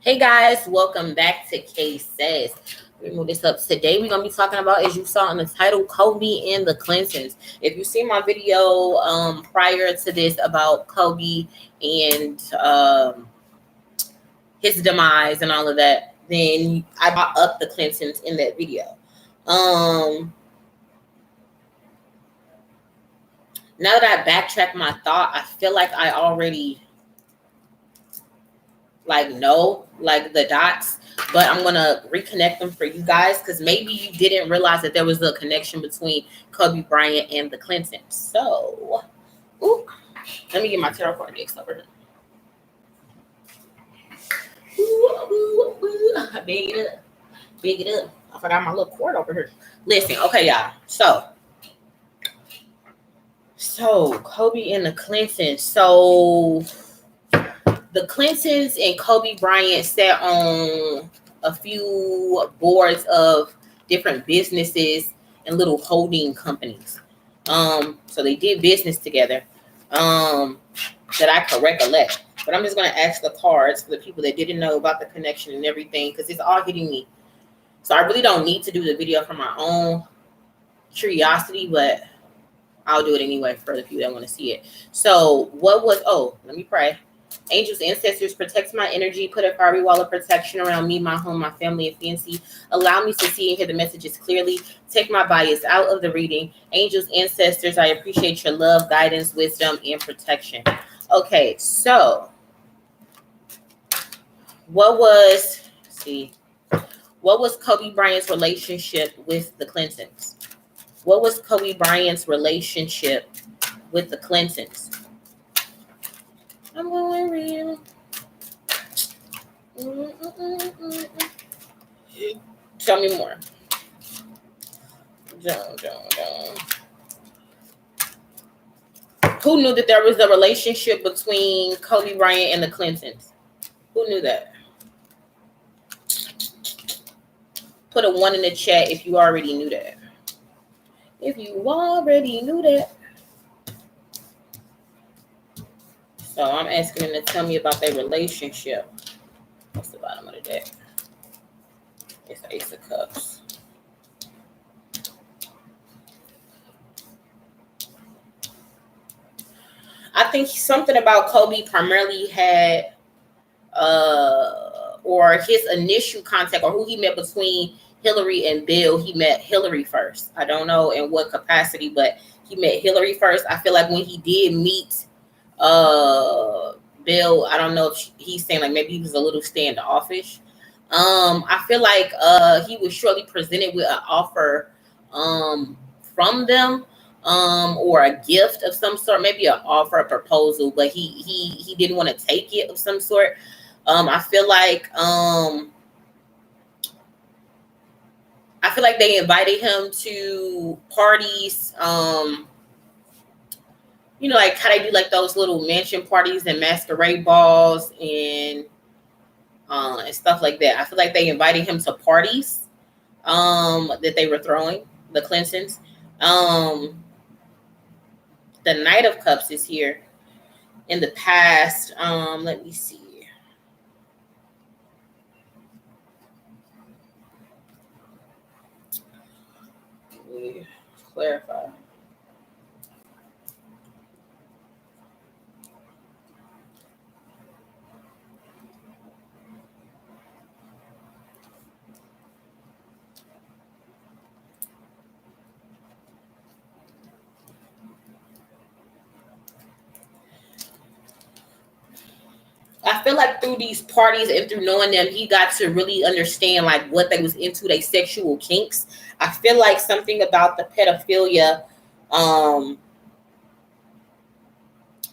Hey guys, welcome back to K Says. Let me move this up. Today we're gonna be talking about, as you saw in the title, Kobe and the Clintons. If you see my video prior to this about Kobe and his demise and all of that, then I brought up the Clintons in that video. Now that I backtrack my thought, I feel like I already know the dots, but I'm gonna reconnect them for you guys because maybe you didn't realize that there was a connection between Kobe Bryant and the Clintons. So, let me get my tarot card decks over here. Big it up. I forgot my little cord over here. Listen, okay, y'all. So Kobe and the Clintons. So the Clintons and Kobe Bryant sat on a few boards of different businesses and little holding companies. So they did business together. That I can recollect. But I'm just gonna ask the cards for the people that didn't know about the connection and everything, because it's all hitting me. So I really don't need to do the video for my own curiosity, but I'll do it anyway for the people that want to see it. So let me pray. Angels, ancestors, protect my energy. Put a fiery wall of protection around me, my home, my family, and fancy. Allow me to see and hear the messages clearly. Take my bias out of the reading. Angels, ancestors, I appreciate your love, guidance, wisdom, and protection. Okay, so what was Kobe Bryant's relationship with the Clintons? What was Kobe Bryant's relationship with the Clintons? I'm going real. Tell me more. Who knew that there was a relationship between Kobe Bryant and the Clintons? Who knew that? Put a 1 in the chat if you already knew that. If you already knew that. So I'm asking them to tell me about their relationship. What's the bottom of the deck? It's the Ace of Cups. I think something about Kobe primarily had or his initial contact, or who he met between Hillary and Bill. He met Hillary first. I don't know in what capacity, but he met Hillary first. I feel like when he did meet Bill, I don't know if he's saying like maybe he was a little standoffish. I feel like he was surely presented with an offer from them, or a gift of some sort, maybe an offer, a proposal, but he didn't want to take it of some sort. I feel like they invited him to parties, like how they do like those little mansion parties and masquerade balls and stuff like that. I feel like they invited him to parties that they were throwing, the Clintons. The Knight of Cups is here in the past. Let me see. Let me clarify. I feel like through these parties and through knowing them, he got to really understand like what they was into, their sexual kinks. I feel like something about the pedophilia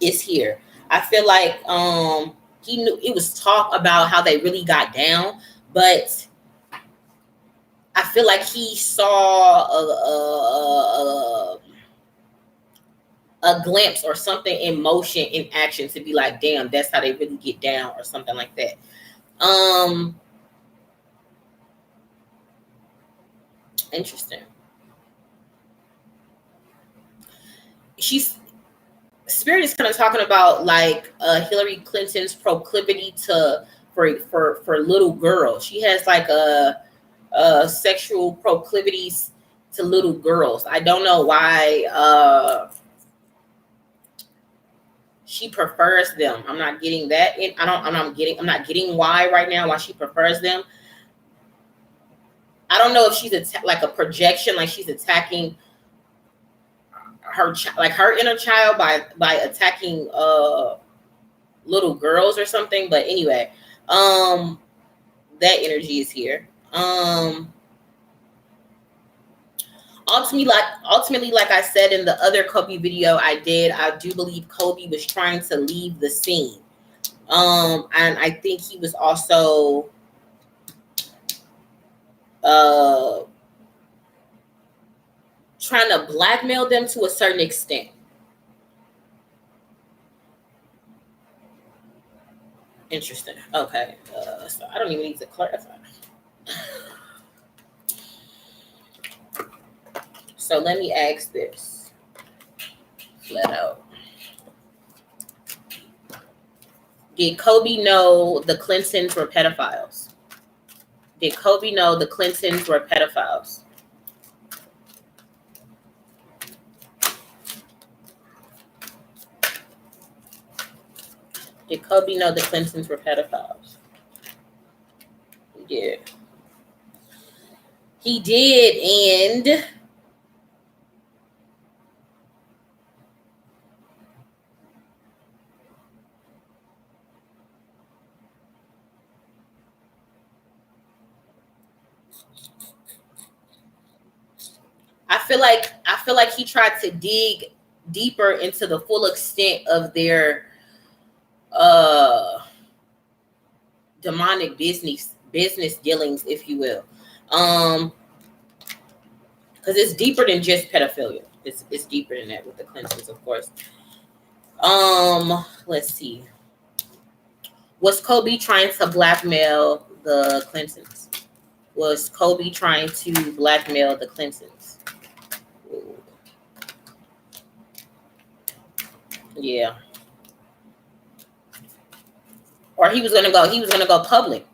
is here. I feel like he knew, it was talk about how they really got down, but I feel like he saw a glimpse or something in motion, in action, to be like, damn, that's how they really get down, or something like that. Interesting. Spirit is kind of talking about like Hillary Clinton's proclivity to for little girls. She has like a sexual proclivities to little girls. I don't know why she prefers them. I'm not getting that. I'm not getting why she prefers them. I don't know if she's like a projection, like she's attacking her inner child by attacking little girls or something. But anyway, that energy is here. Ultimately, like I said in the other Kobe video I do believe Kobe was trying to leave the scene. And I think he was also trying to blackmail them to a certain extent. Interesting. Okay. So I don't even need to clarify. So let me ask this flat out. Did Kobe know the Clintons were pedophiles? Did Kobe know the Clintons were pedophiles? Did Kobe know the Clintons were pedophiles? He did. He did, and I feel like he tried to dig deeper into the full extent of their demonic business dealings, if you will. Because it's deeper than just pedophilia. It's deeper than that with the Clintons, of course. Let's see. Was Kobe trying to blackmail the Clintons? Was Kobe trying to blackmail the Clintons? Ooh. Yeah. Or he was gonna go public.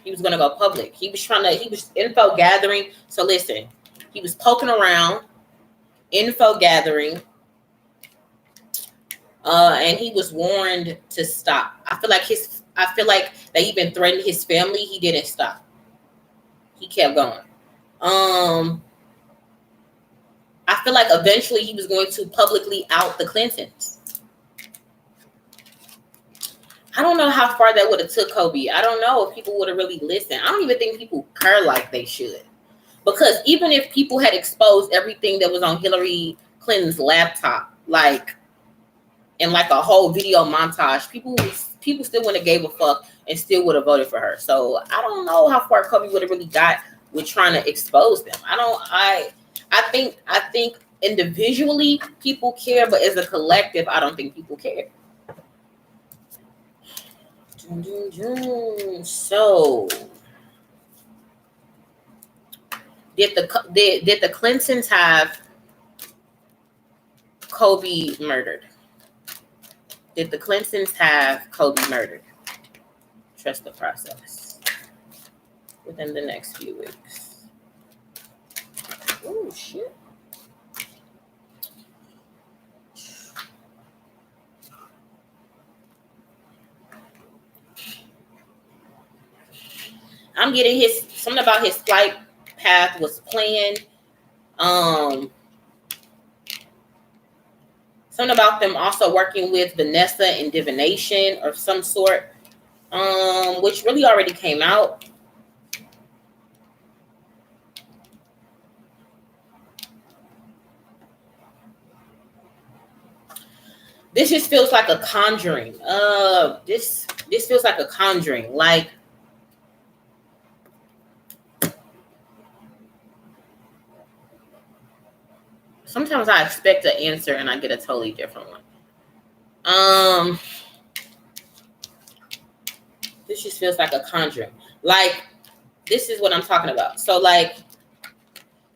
He was info gathering. So listen, he was poking around, info gathering, and he was warned to stop. I feel like they even threatened his family. He didn't stop. He kept going. I feel like eventually he was going to publicly out the Clintons. I don't know how far that would have took Kobe. I don't know if people would have really listened. I don't even think people care like they should. Because even if people had exposed everything that was on Hillary Clinton's laptop, like in like a whole video montage, people still wouldn't have gave a fuck and still would have voted for her. So I don't know how far Kobe would have really got with trying to expose them. I think individually people care, but as a collective, I don't think people care. So did the Clintons have Kobe murdered? Did the Clintons have Kobe murdered? Trust the process. Within the next few weeks. Oh shit. I'm getting something about his flight path was planned. Something about them also working with Vanessa in divination of some sort, which really already came out. This just feels like a conjuring. This feels like a conjuring. Like sometimes I expect an answer and I get a totally different one. This just feels like a conjuring. Like this is what I'm talking about. So like,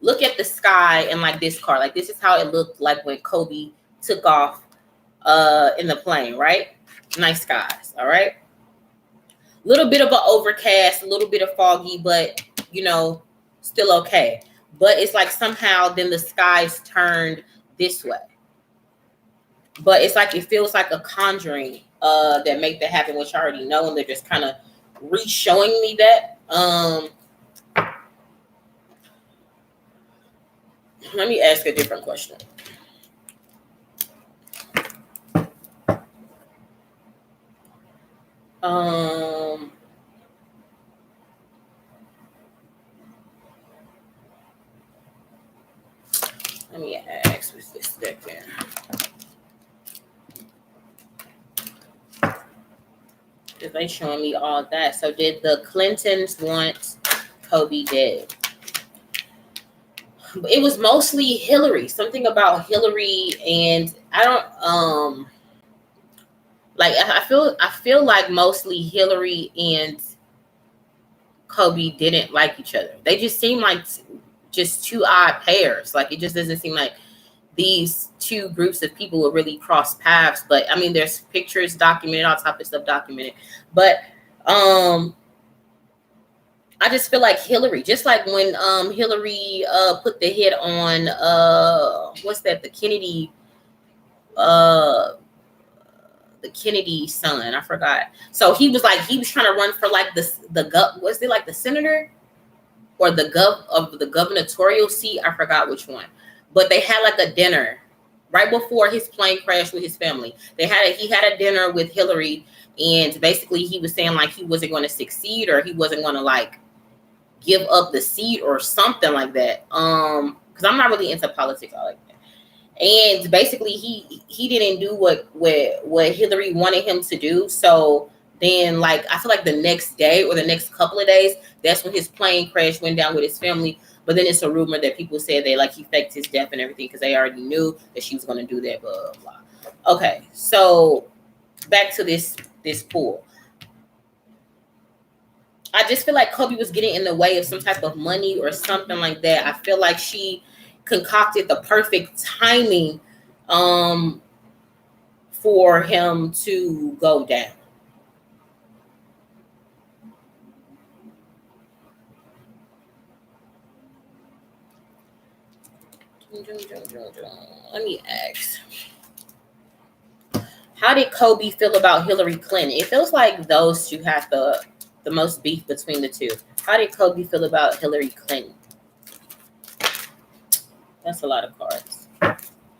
look at the sky and like this car. Like this is how it looked like when Kobe took off in the plane, right? Nice skies, all right? Little bit of an overcast, a little bit of foggy, but you know, still okay. But it's like somehow then the skies turned this way. But it's like it feels like a conjuring that make that happen, which I already know, and they're just kind of re-showing me that. Let me ask a different question. Let me ask with this second. Because they showing me all that. So did the Clintons want Kobe dead? It was mostly Hillary. Something about Hillary, and I don't like I feel like mostly Hillary and Kobe didn't like each other. They just seem like just two odd pairs. Like it just doesn't seem like these two groups of people will really cross paths. But I mean, there's pictures documented, all type of stuff documented. But I just feel like Hillary, just like when Hillary put the hit on what's that, the Kennedy son, I forgot. So he was trying to run for like was it like the senator or the gubernatorial seat? I forgot which one. But they had like a dinner right before his plane crashed with his family. He had a dinner with Hillary, and basically he was saying like he wasn't going to succeed, or he wasn't going to like give up the seat or something like that. Because I'm not really into politics. I like that. And basically he didn't do what Hillary wanted him to do. So then like I feel like the next day or the next couple of days, that's when his plane crash went down with his family. But then it's a rumor that people said they like he faked his death and everything because they already knew that she was going to do that, blah, blah, blah. Okay, so back to this pool. I just feel like Kobe was getting in the way of some type of money or something like that. I feel like she concocted the perfect timing for him to go down. Let me ask. How did Kobe feel about Hillary Clinton? It feels like those two have the most beef between the two. How did Kobe feel about Hillary Clinton? That's a lot of cards.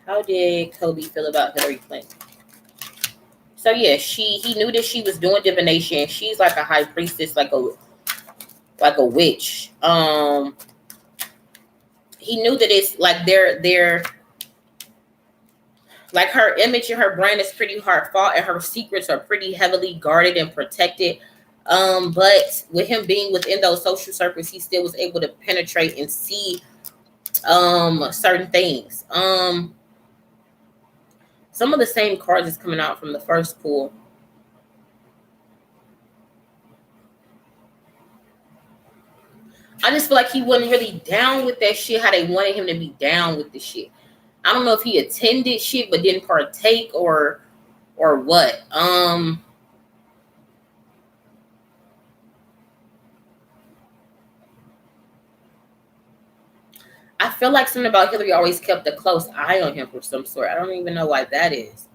How did Kobe feel about Hillary Clinton? So yeah, he knew that she was doing divination. She's like a high priestess, like a witch. He knew that it's like they're like her image and her brand is pretty hard fought, and her secrets are pretty heavily guarded and protected. But with him being within those social circles, he still was able to penetrate and see certain things. Some of the same cards is coming out from the first pool. I just feel like he wasn't really down with that shit how they wanted him to be down with the shit. I don't know if he attended shit but didn't partake or what. I feel like something about Hillary always kept a close eye on him for some sort. I don't even know why that is.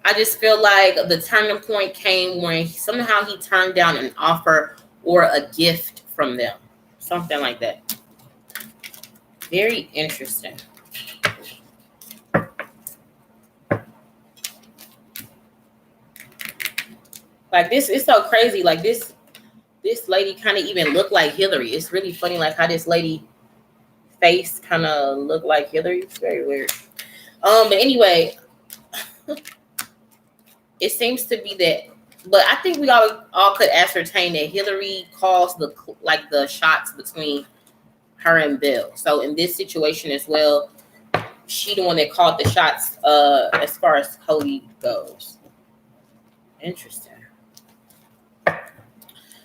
I just feel like the turning point came when somehow he turned down an offer or a gift from them. Something like that. Very interesting. Like this, it's so crazy. Like this lady kind of even looked like Hillary. It's really funny, like how this lady face kind of looked like Hillary. It's very weird. But anyway, it seems to be that. But I think we all could ascertain that Hillary calls the shots between her and Bill. So in this situation as well, she the one that called the shots as far as Cody goes. Interesting.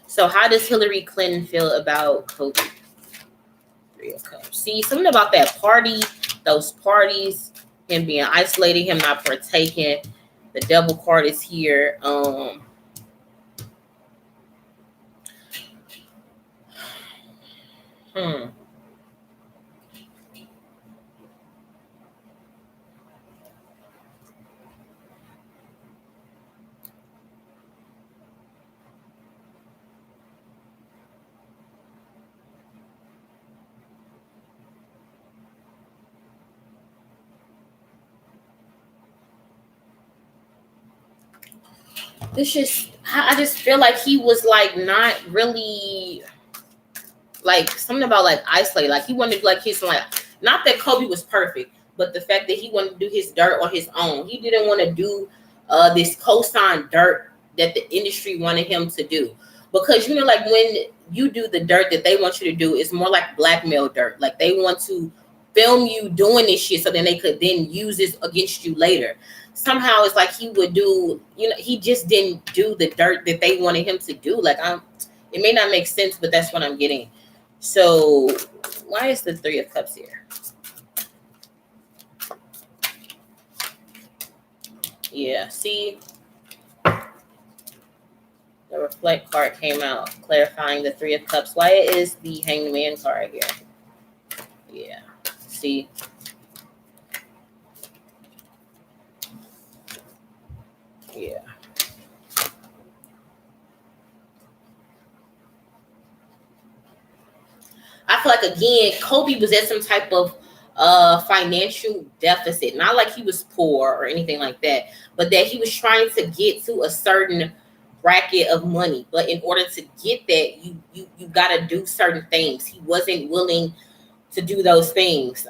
So how does Hillary Clinton feel about Kobe? 3 of Cups. See, something about that party, those parties, him being isolated, him not partaking. The devil card is here. I just feel like he was like not really like something about like isolated. Like he wanted to like his like, not that Kobe was perfect, but the fact that he wanted to do his dirt on his own. He didn't want to do this cosign dirt that the industry wanted him to do. Because you know, like when you do the dirt that they want you to do, it's more like blackmail dirt. Like they want to film you doing this shit so then they could then use this against you later. Somehow it's like he would do, you know, he just didn't do the dirt that they wanted him to do. Like it may not make sense, but that's what I'm getting. So why is the Three of Cups here? Yeah, see, the Reflect card came out clarifying the Three of Cups. Why is the Hanged Man card here? Yeah, see. Yeah. I feel like again, Kobe was at some type of financial deficit. Not like he was poor or anything like that, but that he was trying to get to a certain bracket of money. But in order to get that, you gotta do certain things. He wasn't willing to do those things.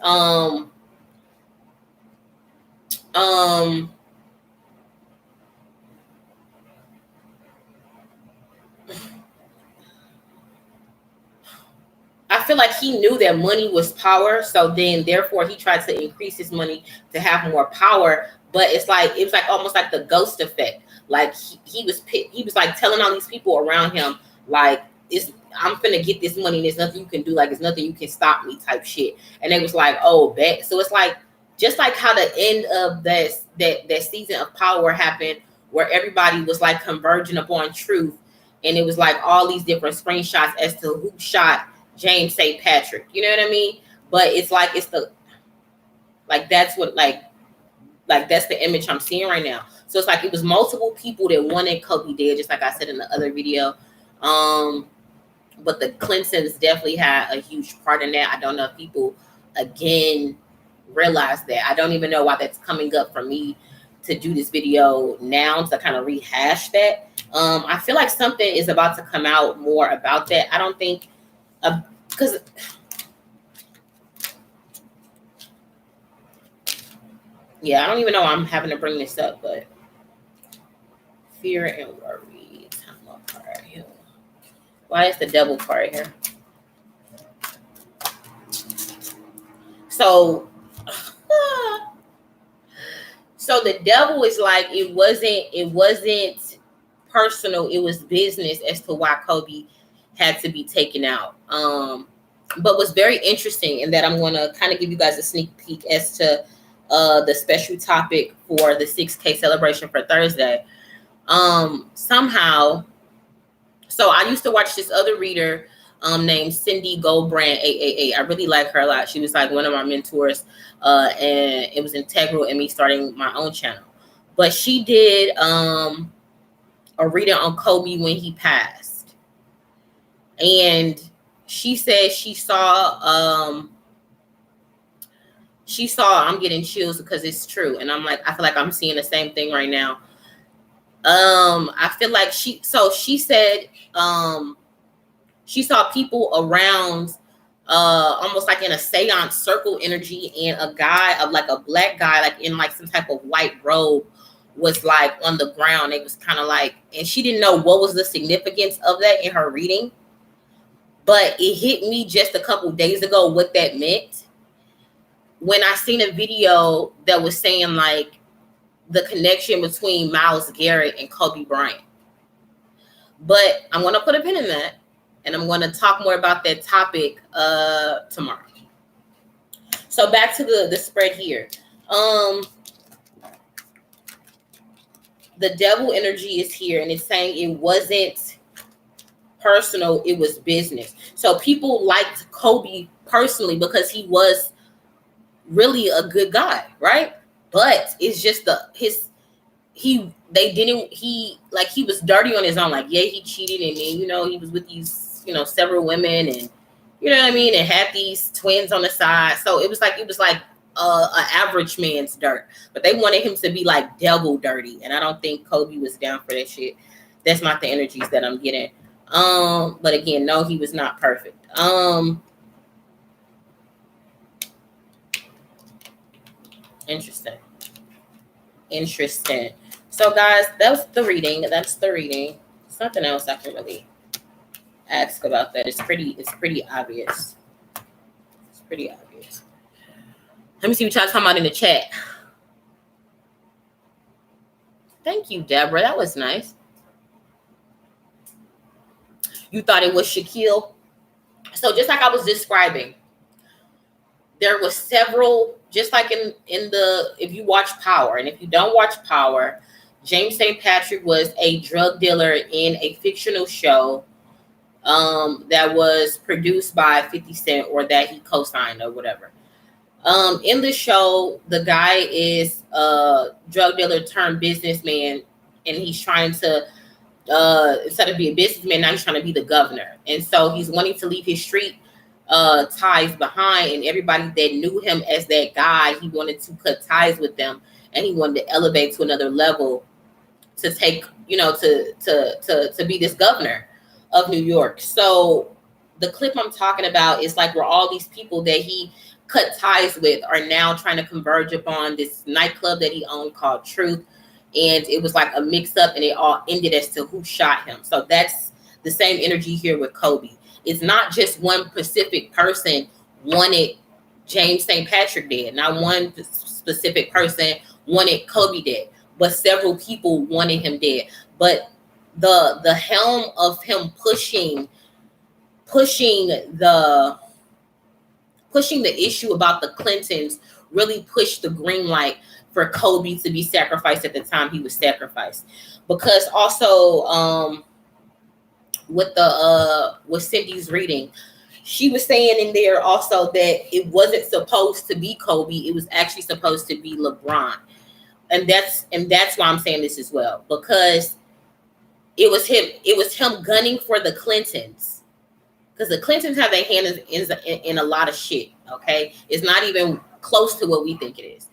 I feel like he knew that money was power, so then therefore he tried to increase his money to have more power. But it's like it was like almost like the ghost effect. Like he was like telling all these people around him like I'm finna get this money and there's nothing you can do, like there's nothing you can stop me type shit. And they was like, oh, bet. So it's like just like how the end of that season of Power happened, where everybody was like converging upon truth, and it was like all these different screenshots as to who shot James St. Patrick. You know what I mean? But it's like it's the like that's what like that's the image I'm seeing right now. So it's like it was multiple people that wanted Kobe dead, just like I said in the other video. But the Clintons definitely had a huge part in that. I don't know if people again realize that. I don't even know why that's coming up for me to do this video now to kind of rehash that. I feel like something is about to come out more about that. I don't think because yeah, I don't even know why I'm having to bring this up, but fear and worry. Why is the devil card here? So the devil is like it wasn't personal, it was business as to why Kobe had to be taken out. But what's very interesting, and that I'm going to kind of give you guys a sneak peek as to the special topic for the 6K celebration for Thursday. Somehow, so I used to watch this other reader named Cindy Goldbrand 888. I really like her a lot. She was like one of my mentors, and it was integral in me starting my own channel. But she did a reading on Kobe when he passed, and she said she saw I'm getting chills because it's true, and I'm like I feel like I'm seeing the same thing right now. I feel like she said she saw people around almost like in a seance circle energy, and a guy of like a black guy like in like some type of white robe was like on the ground. It was kind of like, and she didn't know what was the significance of that in her reading, but it hit me just a couple days ago what that meant when I seen a video that was saying like the connection between Myles Garrett and Kobe Bryant. But I'm going to put a pin in that, and I'm going to talk more about that topic tomorrow. So back to the spread here. The devil energy is here, and it's saying it wasn't personal, it was business. So people liked Kobe personally because he was really a good guy, right? But it's just he was dirty on his own. Like, yeah, he cheated, and then he was with these several women, and you know what I mean, and had these twins on the side. So it was like an average man's dirt, but they wanted him to be like devil dirty, and I don't think Kobe was down for that shit. That's not the energies that I'm getting. But again, no, he was not perfect. Interesting. So guys, that's the reading. Something else I can really ask about that. It's pretty obvious. Let me see what y'all talking about in the chat. Thank you, Deborah. That was nice. You thought it was Shaquille? So just like I was describing, there was several, just like in if you watch Power, and if you don't watch Power, James St. Patrick was a drug dealer in a fictional show that was produced by 50 Cent, or that he co-signed or whatever. In the show, the guy is a drug dealer turned businessman, and he's trying to instead of being a businessman, now he's trying to be the governor. And so he's wanting to leave his street ties behind, and everybody that knew him as that guy, he wanted to cut ties with them, and he wanted to elevate to another level to take, to be this governor of New York. So the clip I'm talking about is like where all these people that he cut ties with are now trying to converge upon this nightclub that he owned called Truth. And it was like a mix up, and it all ended as to who shot him. So that's the same energy here with Kobe. It's not just one specific person wanted James St. Patrick dead. Not one specific person wanted Kobe dead, but several people wanted him dead. But the helm of him pushing the issue about the Clintons really pushed the green light for Kobe to be sacrificed at the time he was sacrificed. Because also with Cindy's reading, she was saying in there also that it wasn't supposed to be Kobe, it was actually supposed to be LeBron. And that's why I'm saying this as well, because it was him gunning for the Clintons. Because the Clintons have their hand in a lot of shit, okay? It's not even close to what we think it is.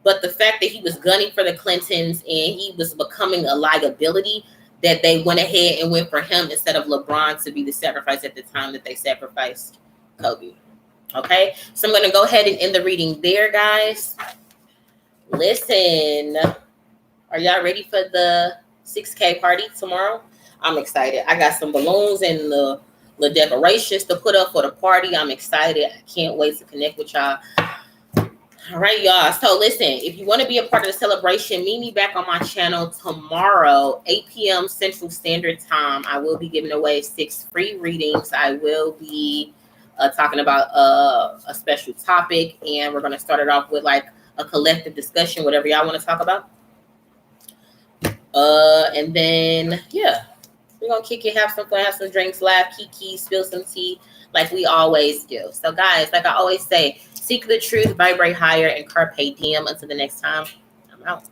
But the fact that he was gunning for the Clintons and he was becoming a liability, that they went ahead and went for him instead of LeBron to be the sacrifice at the time that they sacrificed Kobe. Okay? So I'm going to go ahead and end the reading there, guys. Listen, are y'all ready for the 6K party tomorrow? I'm excited. I got some balloons and the decorations to put up for the party. I'm excited. I can't wait to connect with y'all. All right, y'all. So listen, if you want to be a part of the celebration, meet me back on my channel tomorrow, 8 p.m. Central Standard Time. I will be giving away 6 free readings. I will be talking about a special topic, and we're going to start it off with like a collective discussion, whatever y'all want to talk about. And then, yeah, we're going to kick it, have some fun, have some drinks, laugh, kiki, spill some tea like we always do. So guys, like I always say, seek the truth, vibrate higher, and carpe diem. Until the next time, I'm out.